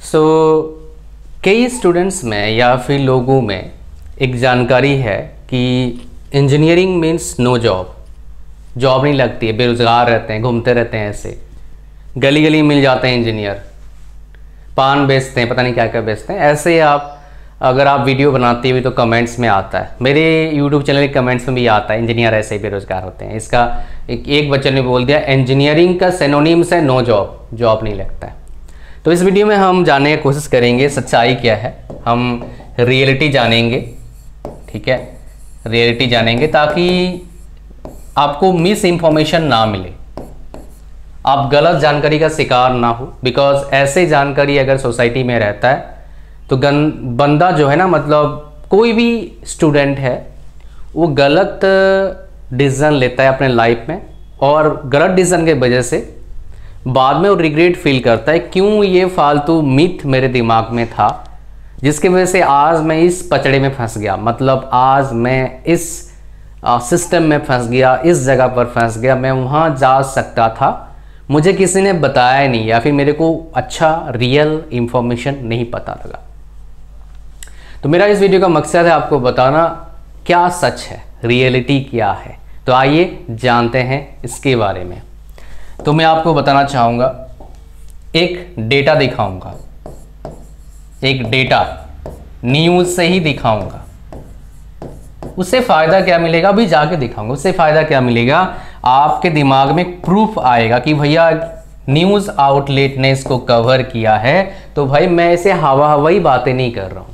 सो कई स्टूडेंट्स में या फिर लोगों में एक जानकारी है कि engineering means no job, job नहीं लगती है, बेरोज़गार रहते हैं, घूमते रहते हैं, ऐसे गली गली मिल जाते हैं इंजीनियर, पान बेचते हैं, पता नहीं क्या क्या बेचते हैं। ऐसे आप अगर आप वीडियो बनाते हुए तो कमेंट्स में आता है, मेरे यूट्यूब चैनल के कमेंट्स में भी आता है, इंजीनियर ऐसे ही बेरोज़गार होते हैं। इसका एक बच्चे ने बोल दिया इंजीनियरिंग का सिनोनिम्स है नो जॉब, जॉब नहीं लगता है। तो इस वीडियो में हम जानने की कोशिश करेंगे सच्चाई क्या है, हम रियलिटी जानेंगे, ठीक है, रियलिटी जानेंगे ताकि आपको मिस इन्फॉर्मेशन ना मिले, आप गलत जानकारी का शिकार ना हो। बिकॉज ऐसे जानकारी अगर सोसाइटी में रहता है तो बंदा जो है ना, मतलब कोई भी स्टूडेंट है वो गलत डिसीजन लेता है अपने लाइफ में, और गलत डिसीजन के वजह से बाद में वो रिग्रेट फील करता है, क्यों ये फालतू मिथ मेरे दिमाग में था जिसकी वजह से आज मैं इस पचड़े में फंस गया, मतलब आज मैं इस सिस्टम में फंस गया, इस जगह पर फंस गया, मैं वहाँ जा सकता था, मुझे किसी ने बताया नहीं, या फिर मेरे को अच्छा रियल इंफॉर्मेशन नहीं पता लगा। तो मेरा इस वीडियो का मकसद है आपको बताना क्या सच है, रियलिटी क्या है। तो आइए जानते हैं इसके बारे में। तो मैं आपको बताना चाहूँगा, एक डेटा दिखाऊंगा, एक डेटा न्यूज़ से ही दिखाऊंगा, उससे फ़ायदा क्या मिलेगा अभी जाके दिखाऊंगा। उससे फ़ायदा क्या मिलेगा, आपके दिमाग में प्रूफ आएगा कि भैया न्यूज़ आउटलेट ने इसको कवर किया है, तो भाई मैं ऐसे हवाई बातें नहीं कर रहा हूँ,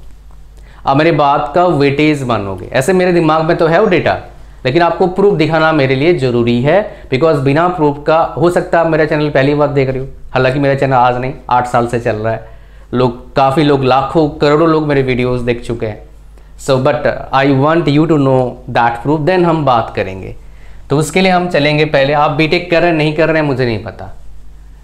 आप मेरी बात का वेटेज मानोगे। ऐसे मेरे दिमाग में तो है वो डेटा, लेकिन आपको प्रूफ दिखाना मेरे लिए ज़रूरी है। बिकॉज बिना प्रूफ का, हो सकता है आप मेरा चैनल पहली बार देख रहे हो, हालांकि मेरा चैनल आज नहीं 8 साल से चल रहा है, काफ़ी लोग, लाखों करोड़ों लोग मेरे वीडियोस देख चुके हैं। So but I want you to know that proof, then हम बात करेंगे। तो उसके लिए हम चलेंगे, पहले आप बीटेक कर रहे हैं नहीं कर रहे हैं मुझे नहीं पता,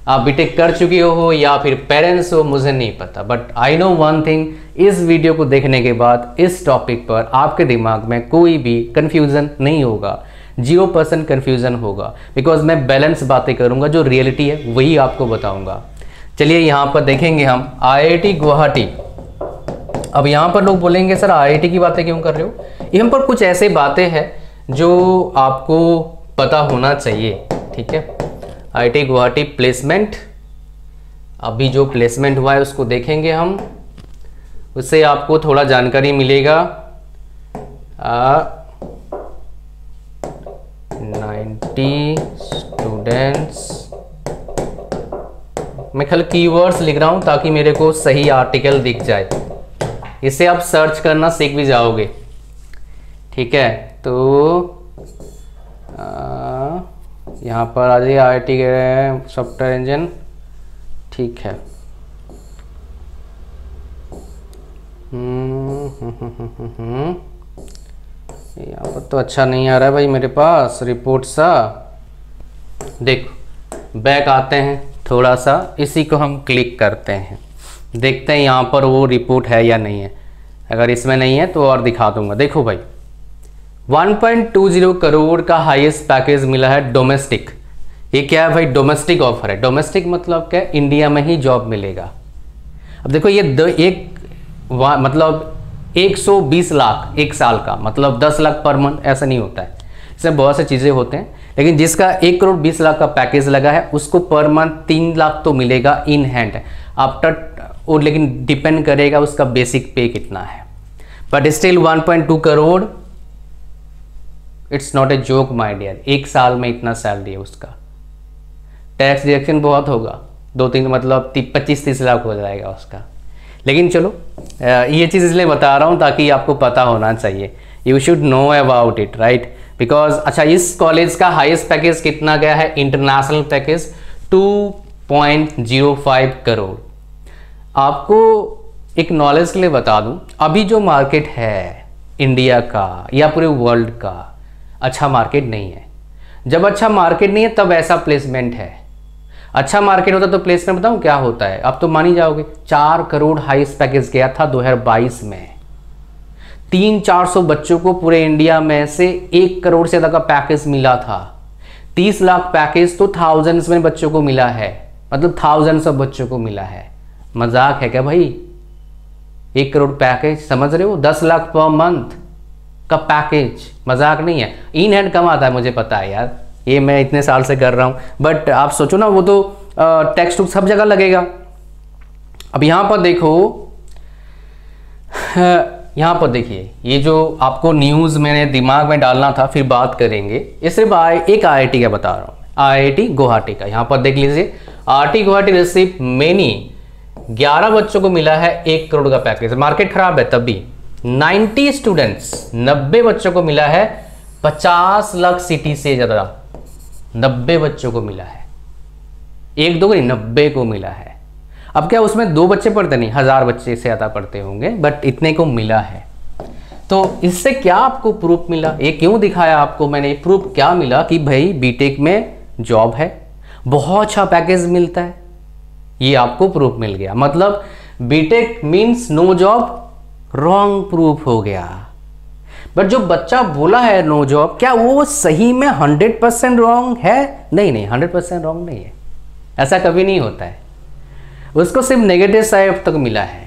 आप बीटेक कर चुके हो या फिर पेरेंट्स हो मुझे नहीं पता, but I know one thing, इस वीडियो को देखने के बाद इस टॉपिक पर आपके दिमाग में कोई भी कन्फ्यूज़न नहीं होगा, 0% कन्फ्यूज़न होगा। बिकॉज मैं बैलेंस बातें करूंगा, जो रियलिटी है वही आपको बताऊंगा। चलिए यहाँ पर देखेंगे हम IIT गुवाहाटी। अब यहाँ पर लोग बोलेंगे सर IIT की बातें क्यों कर रहे हो, यहाँ पर कुछ ऐसे बातें हैं जो आपको पता होना चाहिए, ठीक है। IIT गुवाहाटी प्लेसमेंट, अभी जो प्लेसमेंट हुआ है उसको देखेंगे हम, उससे आपको थोड़ा जानकारी मिलेगा। 90 स्टूडेंट्स, मैं खाली कीवर्ड्स लिख रहा हूँ ताकि मेरे को सही आर्टिकल दिख जाए, इससे आप सर्च करना सीख भी जाओगे, ठीक है। तो यहाँ पर आ जाइए, IIT के सॉफ्टवेयर इंजन, ठीक है। यहाँ पर तो अच्छा नहीं आ रहा है भाई मेरे पास रिपोर्ट सा, देखो बैक आते हैं थोड़ा सा, इसी को हम क्लिक करते हैं, देखते हैं यहाँ पर वो रिपोर्ट है या नहीं है। अगर इसमें नहीं है तो और दिखा दूंगा। देखो भाई 1.20 करोड़ का हाईएस्ट पैकेज मिला है डोमेस्टिक। ये क्या है भाई, डोमेस्टिक ऑफर है। डोमेस्टिक मतलब क्या, इंडिया में ही जॉब मिलेगा। अब देखो ये मतलब 120 लाख एक साल का, मतलब 10 लाख पर मंथ, ऐसा नहीं होता है, इसमें बहुत सी चीज़ें होते हैं। लेकिन जिसका 1 करोड़ 20 लाख का पैकेज लगा है उसको पर मंथ 3 लाख तो मिलेगा इन हैंड आफ्टर, और लेकिन डिपेंड करेगा उसका बेसिक पे कितना है। But still 1.2 crore, it's not a joke my dear, एक साल में इतना सैलरी है उसका। टैक्स डिडक्शन बहुत होगा, 2-3 मतलब 25-30 लाख हो जाएगा उसका। लेकिन चलो ये चीज़ इसलिए बता रहा हूँ ताकि आपको पता होना चाहिए, you should know about it, right. Because अच्छा, इस कॉलेज का हाईएस्ट पैकेज कितना गया है, इंटरनेशनल पैकेज 2.05 करोड़। आपको एक नॉलेज के लिए बता दूं, अभी जो मार्केट है इंडिया का या पूरे वर्ल्ड का, अच्छा मार्केट नहीं है। जब अच्छा मार्केट नहीं है तब ऐसा प्लेसमेंट है। अच्छा मार्केट होता तो प्लेसमेंट बताऊं क्या होता है, आप तो मान ही जाओगे। 4 करोड़ हाईएस्ट पैकेज गया था 2022 में, 300-400 बच्चों को पूरे इंडिया में से 1 करोड़ से ज़्यादा का पैकेज मिला था। 30 लाख पैकेज तो थाउजेंड्स में बच्चों को मिला है, मतलब थाउजेंड्स ऑफ बच्चों को मिला है। मजाक है क्या भाई? 1 करोड़ पैकेज, समझ रहे हो? 10 लाख पर मंथ का पैकेज, मजाक नहीं है। इन हैंड कम आता है, मुझे पता है यार, ये मैं इतने साल से कर रहा हूँ, बट आप सोचो ना, वो तो टेक्स्ट बुक सब जगह लगेगा। अब यहाँ पर देखो, यहाँ पर देखिए, ये जो आपको न्यूज़ मैंने दिमाग में डालना था, फिर बात करेंगे। ये सिर्फ एक IIT का बता रहा हूँ, IIT गुवाहाटी का। यहाँ पर देख लीजिए, IIT गुवाहाटी रिसीव मेनी, 11 बच्चों को मिला है 1 करोड़ का पैकेज। मार्केट खराब है तभी। 90 स्टूडेंट्स, 90 बच्चों को मिला है 50 लाख सिटी से ज़्यादा, 90 बच्चों को मिला है, 1-2 को नहीं, 90 को मिला है। अब क्या उसमें 2 बच्चे पढ़ते नहीं, 1000 बच्चे से ज़्यादा पढ़ते होंगे, बट इतने को मिला है। तो इससे क्या आपको प्रूफ मिला? ये क्यों दिखाया आपको मैंने? प्रूफ क्या मिला कि भाई बीटेक में जॉब है, बहुत अच्छा पैकेज मिलता है, ये आपको प्रूफ मिल गया। मतलब BTech means no job, wrong proof हो गया। बट जो बच्चा बोला है नो जॉब, क्या वो सही में 100% रॉन्ग है? नहीं, 100% रॉन्ग नहीं है, ऐसा कभी नहीं होता है। उसको सिर्फ नेगेटिव साइड तक मिला है।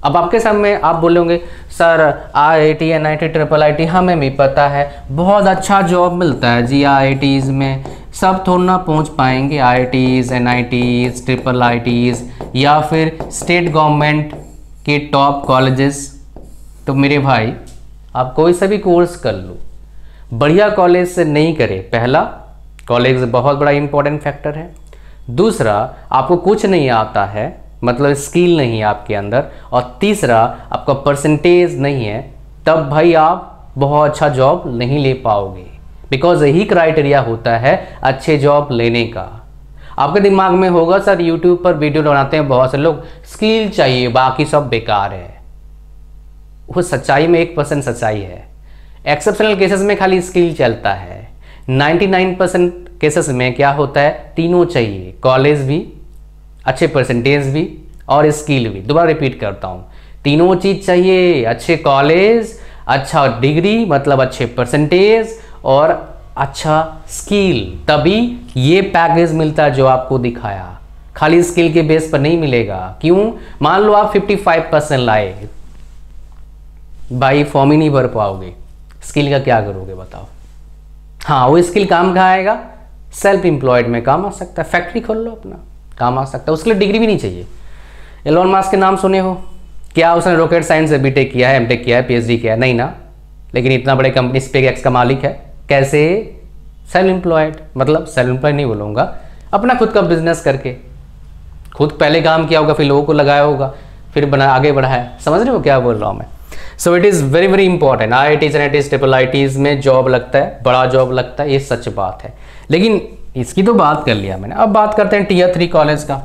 अब आपके सामने आप बोलोगे सर IIT NIT IIIT हमें भी पता है, बहुत अच्छा जॉब मिलता है जी IITs में, सब थोड़ा ना पहुंच पाएंगे IITs NITs IIITs या फिर स्टेट गवर्नमेंट के टॉप कॉलेजेस। तो मेरे भाई, आप कोई सा भी कोर्स कर लो, बढ़िया कॉलेज से नहीं करे। पहला, कॉलेज बहुत बड़ा इंपॉर्टेंट फैक्टर है। दूसरा, आपको कुछ नहीं आता है, मतलब स्किल नहीं है आपके अंदर। और तीसरा, आपका परसेंटेज नहीं है, तब भाई आप बहुत अच्छा जॉब नहीं ले पाओगे। बिकॉज यही क्राइटेरिया होता है अच्छे जॉब लेने का। आपके दिमाग में होगा सर यूट्यूब पर वीडियो बनाते हैं बहुत से लोग, स्किल चाहिए, बाकी सब बेकार है। वो सच्चाई में 1% सच्चाई है। एक्सेप्शनल केसेस में खाली स्किल चलता है। 99% केसेस में क्या होता है, तीनों चाहिए, कॉलेज भी, अच्छे परसेंटेज भी और स्किल भी। दोबारा रिपीट करता हूँ, तीनों चीज़ चाहिए, अच्छे कॉलेज, अच्छा डिग्री मतलब अच्छे परसेंटेज और अच्छा स्किल, तभी ये पैकेज मिलता है जो आपको दिखाया। खाली स्किल के बेस पर नहीं मिलेगा। क्यों? मान लो आप 55% लाए, भाई फॉर्म ही नहीं भर पाओगे, स्किल का क्या करोगे बताओ? हाँ, वो स्किल काम का आएगा, सेल्फ एम्प्लॉयड में काम आ सकता है, फैक्ट्री खोल लो अपना, काम आ सकता है। उसके लिए डिग्री भी नहीं चाहिए। एलोन मस्क के नाम सुने हो? क्या उसने रॉकेट साइंस से बीटेक किया है, एमटेक किया है, PhD किया है? नहीं ना। लेकिन इतना बड़े कंपनी SpaceX का मालिक है। कैसे? सेल्फ एम्प्लॉयड, मतलब सेल्फ एम्प्लॉयड नहीं बोलूँगा, अपना खुद का बिजनेस करके, खुद पहले काम किया होगा, फिर लोगों को लगाया होगा, फिर आगे बढ़ाया। समझ रहे हो क्या बोल रहा हूँ मैं? So it is very very important. IITs NITs IIITs में जॉब लगता है, बड़ा जॉब लगता है, ये सच बात है। लेकिन इसकी तो बात कर लिया मैंने, अब बात करते हैं Tier 3 कॉलेज का।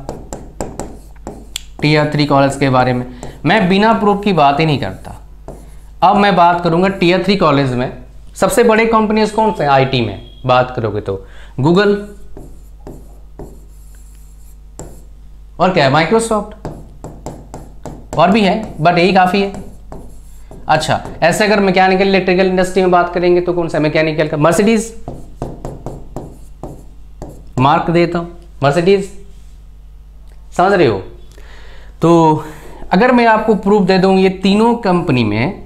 Tier 3 कॉलेज के बारे में मैं बिना प्रूफ की बात ही नहीं करता। अब मैं बात करूंगा Tier 3 कॉलेज में सबसे बड़े कंपनीज कौन से IT में बात करोगे तो गूगल और क्या है, माइक्रोसॉफ्ट, और भी है बट यही काफ़ी है। अच्छा, ऐसे अगर मैकेनिकल इलेक्ट्रिकल इंडस्ट्री में बात करेंगे तो कौन सा? मैकेनिकल का मर्सिडीज, मार्क देता हूं, मर्सिडीज, समझ रहे हो? तो अगर मैं आपको प्रूफ दे दूं, ये तीनों कंपनी में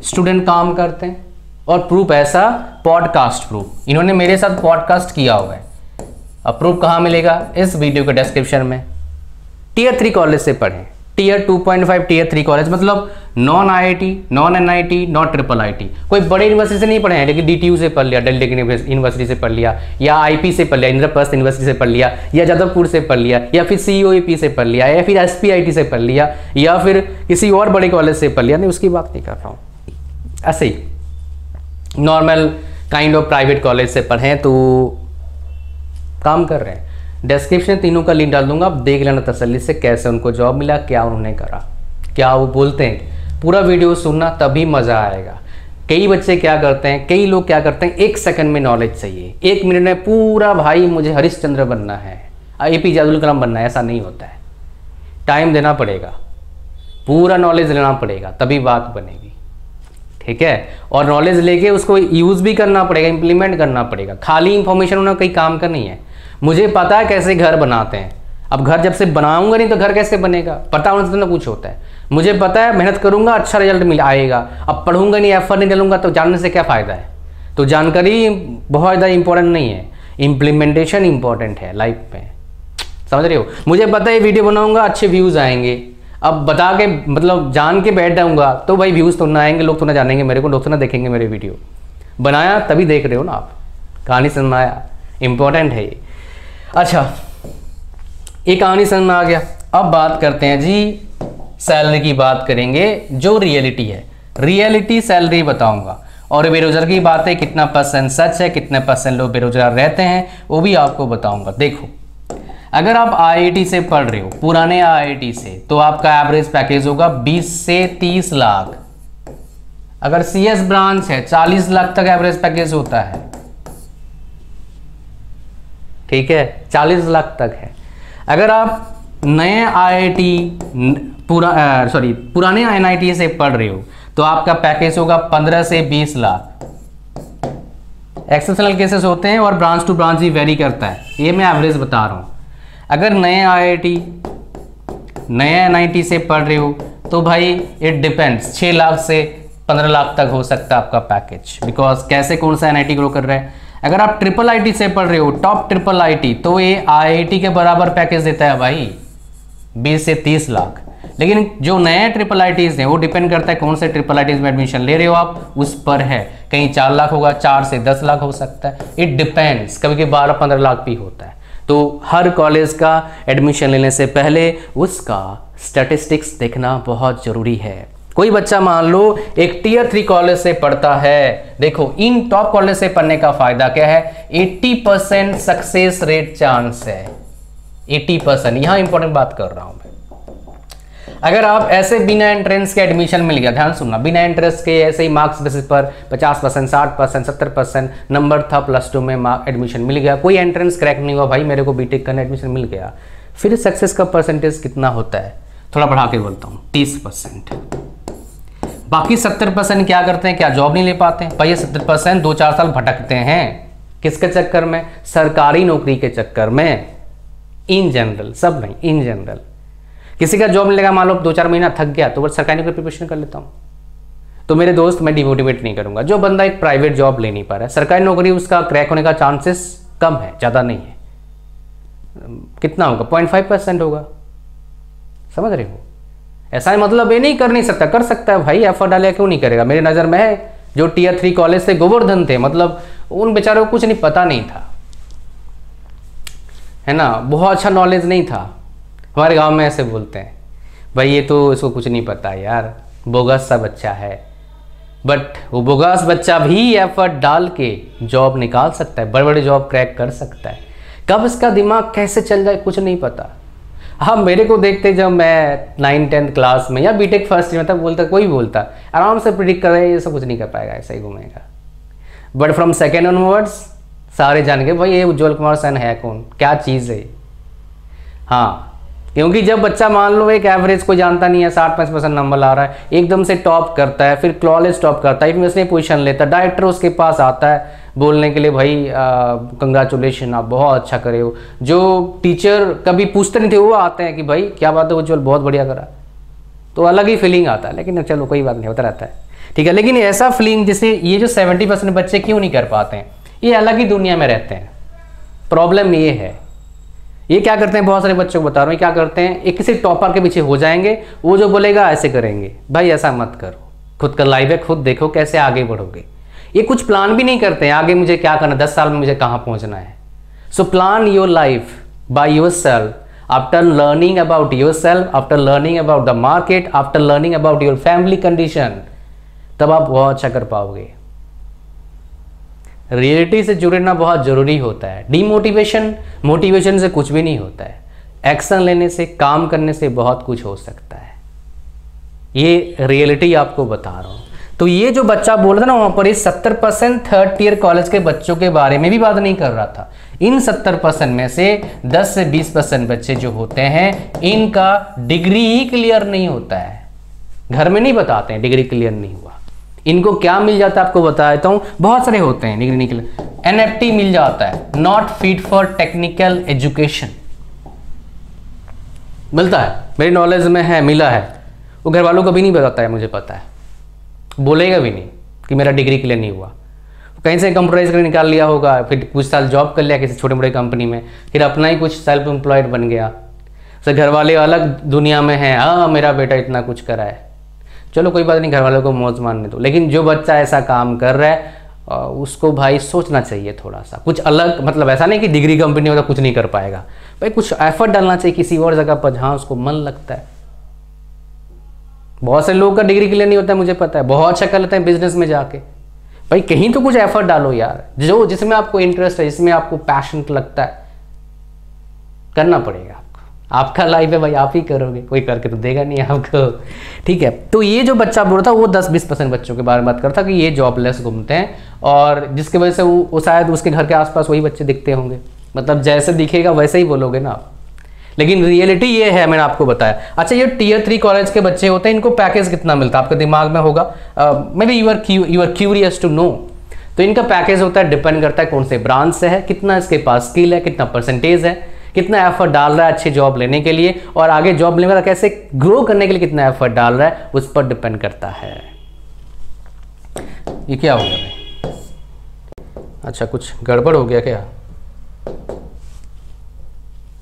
स्टूडेंट काम करते हैं, और प्रूफ ऐसा पॉडकास्ट प्रूफ, इन्होंने मेरे साथ पॉडकास्ट किया हुआ है। अब प्रूफ कहाँ मिलेगा? इस वीडियो के डिस्क्रिप्शन में। Tier 3 कॉलेज से पढ़ें, Tier 2.5 Tier 3 कॉलेज, मतलब non IIT, non NIT, non IIIT। कोई बड़े यूनिवर्सिटी से नहीं पढ़े हैं, लेकिन DTU से पढ़ लिया, दिल्ली यूनिवर्सिटी से पढ़ लिया, या IP से पढ़ लिया, इंद्रप्रस्थ यूनिवर्सिटी से पढ़ लिया, या जादवपुर से पढ़ लिया, या फिर COEP से पढ़ लिया, या फिर SPIT से पढ़ लिया, या फिर किसी और बड़े कॉलेज से पढ़ लिया। नहीं, उसकी बात नहीं कर रहा हूँ, ऐसे ही normal kind of private college से पढ़े तो काम कर रहे हैं। डिस्क्रिप्शन तीनों का लिंक डाल दूंगा, आप देख लेना तसल्ली से कैसे उनको जॉब मिला, क्या उन्होंने करा, क्या वो बोलते हैं। पूरा वीडियो सुनना, तभी मज़ा आएगा। कई बच्चे क्या करते हैं, कई लोग क्या करते हैं, 1 सेकंड में नॉलेज चाहिए, 1 मिनट में पूरा, भाई मुझे हरिश्चंद्र बनना है, APJ अब्दुल कलाम बनना है। ऐसा नहीं होता है, टाइम देना पड़ेगा, पूरा नॉलेज लेना पड़ेगा, तभी बात बनेगी, ठीक है? और नॉलेज लेके उसको यूज़ भी करना पड़ेगा, इंप्लीमेंट करना पड़ेगा। खाली इंफॉर्मेशन होना कोई काम का नहीं है। मुझे पता है कैसे घर बनाते हैं, अब घर जब से बनाऊंगा नहीं तो घर कैसे बनेगा, पता होने से तो कुछ होता है। मुझे पता है मेहनत करूंगा अच्छा रिजल्ट मिल आएगा, अब पढ़ूंगा नहीं, एफर्ट नहीं डालूंगा तो जानने से क्या फ़ायदा है। तो जानकारी बहुत ज़्यादा इंपॉर्टेंट नहीं है, इम्प्लीमेंटेशन इंपॉर्टेंट है लाइफ में, समझ रहे हो। मुझे पता है वीडियो बनाऊंगा अच्छे व्यूज़ आएंगे, अब बता के मतलब जान के बैठ जाऊंगा तो भाई व्यूज़ तो ना आएंगे, लोग तो ना जानेंगे मेरे को, लोग तो ना देखेंगे मेरे वीडियो। बनाया तभी देख रहे हो ना आप, कहानी समझ में आया, इंपॉर्टेंट है ये। अच्छा, ये कहानी समझ में आ गया। अब बात करते हैं जी सैलरी की बात करेंगे, जो रियलिटी है, रियलिटी सैलरी बताऊंगा। और बेरोजगार की बात है, कितना % सच है, कितने % लोग बेरोजगार रहते हैं वो भी आपको बताऊंगा। देखो, अगर आप IIT से पढ़ रहे हो, पुराने IIT से, तो आपका एवरेज पैकेज होगा 20 से 30 लाख। अगर CS ब्रांच है 40 लाख तक एवरेज पैकेज होता है, ठीक है, 40 लाख तक है। अगर आप नए पुराने NIT से पढ़ रहे हो तो आपका पैकेज होगा 15 से 20 लाख। एक्सेप्शनल केसेस होते हैं और ब्रांच टू ब्रांच ही वेरी करता है, ये मैं एवरेज बता रहा हूँ। अगर नए NIT से पढ़ रहे हो तो भाई इट डिपेंड्स, 6 लाख से 15 लाख तक हो सकता है आपका पैकेज, बिकॉज कैसे कौन सा NIT ग्रो कर रहा है। अगर आप IIIT से पढ़ रहे हो, टॉप IIIT, तो ये IIT के बराबर पैकेज देता है भाई, 20 से 30 लाख। लेकिन जो नए IIITs हैं वो डिपेंड करता है कौन से IIITs में एडमिशन ले रहे हो आप, उस पर है। कहीं 4 लाख होगा, 4 से 10 लाख हो सकता है, इट डिपेंड्स, कभी 12-15 लाख भी होता है। तो हर कॉलेज का एडमिशन लेने से पहले उसका स्टैटिस्टिक्स देखना बहुत जरूरी है। कोई बच्चा मान लो एक Tier 3 कॉलेज से पढ़ता है, देखो इन टॉप कॉलेज से पढ़ने का फायदा क्या है, 80% सक्सेस रेट चांस है, 80%। यहां इंपॉर्टेंट बात कर रहा हूं मैं। अगर आप ऐसे बिना एंट्रेंस के एडमिशन मिल गया, ध्यान सुनना, बिना एंट्रेंस के ऐसे ही मार्क्स बेसिस पर 50%, 60%, 70% नंबर था, +2 में एडमिशन मिल गया, कोई एंट्रेंस क्रैक नहीं हुआ, भाई मेरे को बीटेक करने एडमिशन मिल गया, फिर सक्सेस का परसेंटेज कितना होता है, थोड़ा बढ़ा के बोलता हूँ, 30%। बाकी 70% क्या करते हैं, क्या जॉब नहीं ले पाते हैं। भाई ये 70% 2-4 साल भटकते हैं, किसके चक्कर में, सरकारी नौकरी के चक्कर में। इन जनरल, सब नहीं, इन जनरल किसी का जॉब मिलेगा, मान लो 2-4 महीना थक गया तो वो सरकारी नौकरी प्रिपरेशन कर लेता हूँ। तो मेरे दोस्त, मैं डिमोटिवेट नहीं करूंगा। जो बंदा एक प्राइवेट जॉब ले नहीं पा रहा है, सरकारी नौकरी उसका क्रैक होने का चांसेस कम है, ज़्यादा नहीं है। कितना होगा, 0.5% होगा, समझ रहे हो। ऐसा मतलब ये नहीं कर नहीं सकता, कर सकता है भाई, एफर्ट डाले क्यों नहीं करेगा। मेरे नज़र में है जो Tier 3 कॉलेज से गोवर्धन थे, मतलब उन बेचारों को कुछ नहीं पता नहीं था, है ना, बहुत अच्छा नॉलेज नहीं था। हमारे गांव में ऐसे बोलते हैं, भाई ये तो इसको कुछ नहीं पता यार, बोगस सा बच्चा है। बट वो बोगस बच्चा भी एफर्ट डाल के जॉब निकाल सकता है, बड़े बड़े जॉब क्रैक कर सकता है। कब इसका दिमाग कैसे चल जाए कुछ नहीं पता। हाँ, मेरे को देखते जब मैं 9th-10th क्लास में या बीटेक फर्स्ट ईयर में, तब बोलता, कोई बोलता आराम से प्रिडिक्ट कर रहा है ये सब कुछ नहीं कर पाएगा, ऐसा ही घूमेगा। बट फ्रॉम सेकेंड ऑनवर्ड्स सारे जान गए भाई ये उज्जवल कुमार सेन है कौन, क्या चीज़ है। हाँ, क्योंकि जब बच्चा मान लो एक एवरेज को जानता नहीं है, 60-65% नंबर ला रहा है, एकदम से टॉप करता है, फिर कॉलेज टॉप करता है, इसमें पोजीशन लेता है, डायरेक्टर उसके पास आता है बोलने के लिए, भाई कंग्रेचुलेशन आप बहुत अच्छा करे हो। जो टीचर कभी पूछते नहीं थे वो आते हैं कि भाई क्या बात है उज्जवल, बहुत बढ़िया करा, तो अलग ही फीलिंग आता है। लेकिन चलो कोई बात नहीं, होता रहता है, ठीक है। लेकिन ऐसा फीलिंग जैसे ये जो 70% बच्चे क्यों नहीं कर पाते हैं, ये अलग ही दुनिया में रहते हैं। प्रॉब्लम ये है, ये क्या करते हैं, बहुत सारे बच्चों को बता रहा हूँ, क्या करते हैं, एक किसी टॉपर के पीछे हो जाएंगे, वो जो बोलेगा ऐसे करेंगे। भाई ऐसा मत करो, खुद का लाइफ है, खुद देखो कैसे आगे बढ़ोगे। ये कुछ प्लान भी नहीं करते हैं आगे मुझे क्या करना, 10 साल में मुझे कहाँ पहुँचना है। So plan your life by your self, after learning about your self, after learning about the market, after learning about your family condition, तब आप बहुत अच्छा कर पाओगे। रियलिटी से जुड़ना बहुत जरूरी होता है। डीमोटिवेशन, मोटिवेशन से कुछ भी नहीं होता है। एक्शन लेने से, काम करने से बहुत कुछ हो सकता है। ये रियलिटी आपको बता रहा हूँ। तो ये जो बच्चा बोल रहा था ना वहाँ पर, इस 70% 3rd ईयर कॉलेज के बच्चों के बारे में भी बात नहीं कर रहा था। इन 70% में से 10 से 20% बच्चे जो होते हैं, इनका डिग्री ही क्लियर नहीं होता है। घर में नहीं बताते हैं डिग्री क्लियर नहीं हुआ। इनको क्या मिल जाता है आपको बता देता हूँ, बहुत सारे होते हैं डिग्री निकले। NFT मिल जाता है, not fit for technical education. मिलता है, मेरी नॉलेज में है, मिला है। वो घर वालों को भी नहीं बताता है, मुझे पता है, बोलेगा भी नहीं कि मेरा डिग्री क्लियर नहीं हुआ। कहीं से कंप्यूटराइज करके निकाल लिया होगा, फिर कुछ साल जॉब कर लिया किसी छोटे मोटे कंपनी में, फिर अपना ही कुछ सेल्फ एम्प्लॉयड बन गया। तो घर वाले अलग दुनिया में हैं, हाँ मेरा बेटा इतना कुछ करा है, चलो कोई बात नहीं, घर वालों को मौज मानने दो। लेकिन जो बच्चा ऐसा काम कर रहा है उसको भाई सोचना चाहिए थोड़ा सा कुछ अलग, मतलब ऐसा नहीं कि डिग्री कंपनी होगा कुछ नहीं कर पाएगा, भाई कुछ एफर्ट डालना चाहिए किसी और जगह पर जहाँ उसको मन लगता है। बहुत से लोगों का डिग्री क्लियर नहीं होता है, मुझे पता है, बहुत अच्छा कर लेते हैं बिजनेस में जाके। भाई कहीं तो कुछ एफर्ट डालो यार, जो जिसमें आपको इंटरेस्ट है, जिसमें आपको पैशन लगता है, करना पड़ेगा आपको। आपका लाइफ है भाई, आप ही करोगे, कोई करके तो देगा नहीं आपको, ठीक है। तो ये जो बच्चा बोल रहा था वो 10-20% बच्चों के बारे में बात करता कि ये जॉबलेस घूमते हैं, और जिसकी वजह से वो शायद उसके घर के आसपास वही बच्चे दिखते होंगे, मतलब जैसे दिखेगा वैसे ही बोलोगे ना आप। लेकिन रियलिटी ये है, मैंने आपको बताया। अच्छा, ये Tier 3 कॉलेज के बच्चे होते हैं, इनको पैकेज कितना मिलता है आपके दिमाग में होगा, maybe you are curious to know. तो इनका पैकेज होता है, डिपेंड करता है कौन से ब्रांच से है, कितना इसके पास स्किल है, कितना परसेंटेज है, कितना एफर्ट डाल रहा है अच्छी जॉब लेने के लिए, और आगे जॉब लेने वाला कैसे ग्रो करने के लिए कितना एफर्ट डाल रहा है, उस पर डिपेंड करता है। ये क्या हो गया भाई? अच्छा, कुछ गड़बड़ हो गया क्या?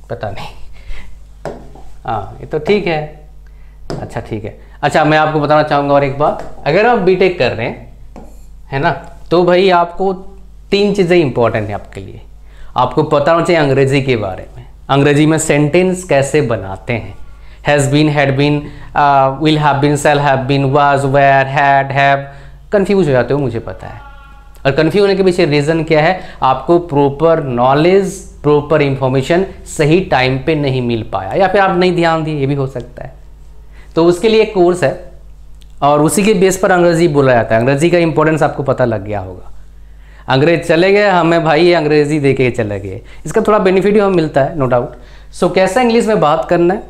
पता नहीं। हाँ, ये तो ठीक है। अच्छा ठीक है। अच्छा, मैं आपको बताना चाहूँगा और एक बात, अगर आप बीटेक कर रहे हैं, है ना, तो भाई आपको 3 चीज़ें इंपॉर्टेंट है आपके लिए। आपको पता होना चाहिए अंग्रेजी के बारे में, अंग्रेजी में सेंटेंस कैसे बनाते हैं, has been, had been, will have been, shall have been, was, were, had, have, confuse हो जाते हो, मुझे पता है। और कंफ्यूज होने के पीछे रीज़न क्या है? आपको प्रॉपर नॉलेज, प्रॉपर इंफॉर्मेशन सही टाइम पे नहीं मिल पाया, या फिर आप नहीं ध्यान दिए, ये भी हो सकता है। तो उसके लिए एक कोर्स है और उसी के बेस पर अंग्रेजी बोला जाता है। अंग्रेजी का इंपॉर्टेंस आपको पता लग गया होगा। अंग्रेज चले गए, हमें भाई ये अंग्रेजी दे के चले गए, इसका थोड़ा बेनिफिट भी हमें मिलता है, नो डाउट। सो कैसे इंग्लिश में बात करना है,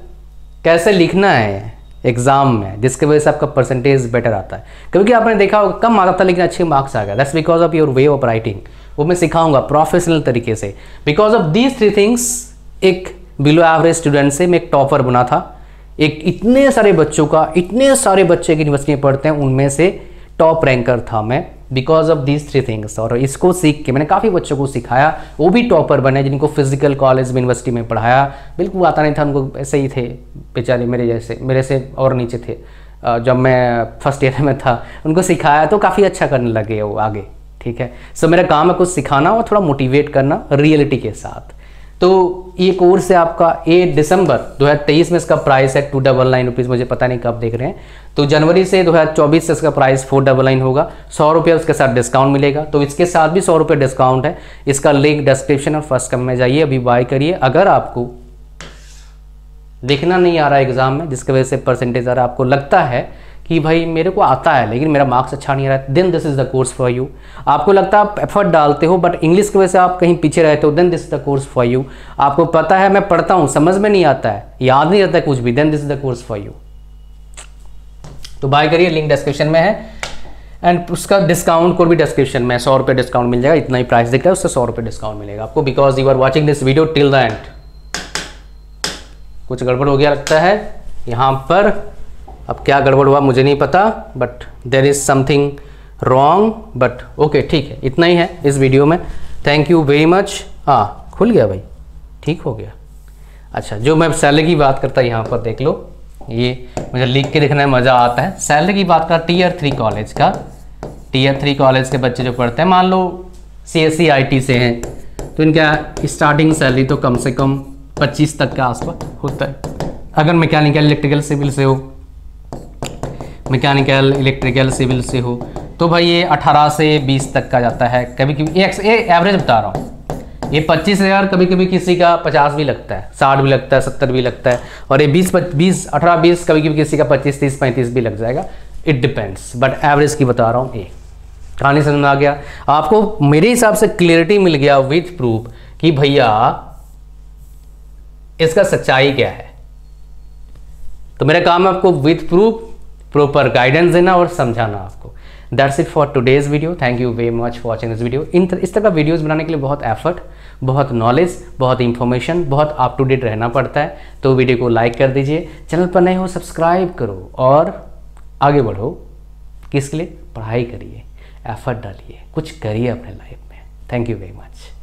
कैसे लिखना है एग्जाम में, जिसकी वजह से आपका परसेंटेज बेटर आता है। क्योंकि आपने देखा होगा कम आता था लेकिन अच्छे मार्क्स आ गए, that's because of your way of writing. वो मैं सिखाऊंगा प्रोफेशनल तरीके से। बिकॉज ऑफ दीज 3 थिंग्स, एक बिलो एवरेज स्टूडेंट से मैं एक टॉपर बना था। एक इतने सारे बच्चों का, इतने सारे बच्चे की यूनिवर्सिटी में पढ़ते हैं, उनमें से टॉप रैंकर था मैं, बिकॉज ऑफ दीज 3 थिंग्स। और इसको सीख के मैंने काफ़ी बच्चों को सिखाया, वो भी टॉपर बने, जिनको फिजिकल कॉलेज में, यूनिवर्सिटी में पढ़ाया। बिल्कुल आता नहीं था उनको, ऐसे ही थे बेचारे, मेरे जैसे, मेरे से और नीचे थे। जब मैं फर्स्ट ईयर में था उनको सिखाया तो काफ़ी अच्छा करने लगे वो आगे, ठीक है। सो मेरा काम है कुछ सिखाना और थोड़ा मोटिवेट करना रियलिटी के साथ। तो ये कोर्स है आपका 8 दिसंबर 2023 में, इसका प्राइस है 299 रुपीज़, मुझे पता नहीं कब देख रहे हैं। तो जनवरी से 2024 से इसका प्राइस 499 होगा, 100 रुपये उसके साथ डिस्काउंट मिलेगा। तो इसके साथ भी 100 रुपये डिस्काउंट है। इसका लिंक डिस्क्रिप्शन और फर्स्ट कमेंट में जाइए, अभी बाय करिए। अगर आपको लिखना नहीं आ रहा है एग्जाम में, जिसकी वजह से परसेंटेज आ रहा है, आपको लगता है कि भाई मेरे को आता है लेकिन मेरा मार्क्स अच्छा नहीं आ रहा है, then this is the course for you. आपको लगता है आप एफर्ट डालते हो बट इंग्लिश की वजह से आप कहीं पीछे रहते हो, then this is the course for you. आपको पता है मैं पढ़ता हूँ, समझ में नहीं आता है, याद नहीं रहता है कुछ भी, then this is the course for you. तो बाय करिए, लिंक डिस्क्रिप्शन में है, एंड उसका डिस्काउंट कोड भी डिस्क्रिप्शन में है। 100 रुपये डिस्काउंट मिल जाएगा, इतना ही प्राइस दिख रहा है, उससे 100 रुपये डिस्काउंट मिलेगा आपको, because you are watching this video till the end. कुछ गड़बड़ हो गया लगता है यहाँ पर, अब क्या गड़बड़ हुआ मुझे नहीं पता, but there is something wrong, but okay ठीक है, इतना ही है इस वीडियो में। Thank you very much. हाँ, खुल गया भाई, ठीक हो गया। अच्छा, जो मैं सैलरी की बात करता यहाँ पर देख लो, ये मुझे लिख के देखना है, मज़ा आता है। सैलरी की बात कर Tier 3 कॉलेज का, Tier 3 कॉलेज के बच्चे जो पढ़ते हैं, मान लो CSE IT से हैं, तो इनका स्टार्टिंग सैलरी तो कम से कम 25 तक का आसपास होता है। अगर मैकेनिकल, इलेक्ट्रिकल, सिविल से हो, मैकेनिकल, इलेक्ट्रिकल, सिविल से हो, तो भाई ये 18 से 20 तक का जाता है। कभी कभी ये एवरेज बता रहा हूँ, ये 25,000, कभी कभी किसी का 50 भी लगता है, 60 भी लगता है, 70 भी लगता है, और ये 18-20, कभी कभी किसी का 25, 30, 35 भी लग जाएगा, इट डिपेंड्स, बट एवरेज की बता रहा हूँ। ये कहानी समझ में आ गया आपको? मेरे हिसाब से क्लियरिटी मिल गया विथ प्रूफ कि भैया इसका सच्चाई क्या है। तो मेरा काम है आपको विथ प्रूफ प्रॉपर गाइडेंस देना और समझाना आपको। That's it for today's video. Thank you very much for watching this video. इस तरह का वीडियोस बनाने के लिए बहुत एफर्ट, बहुत नॉलेज, बहुत इंफॉर्मेशन, बहुत अप टू डेट रहना पड़ता है। तो वीडियो को लाइक कर दीजिए, चैनल पर नए हो सब्सक्राइब करो और आगे बढ़ो। किसके लिए? पढ़ाई करिए, एफर्ट डालिए, कुछ करिए अपने लाइफ में। Thank you very much.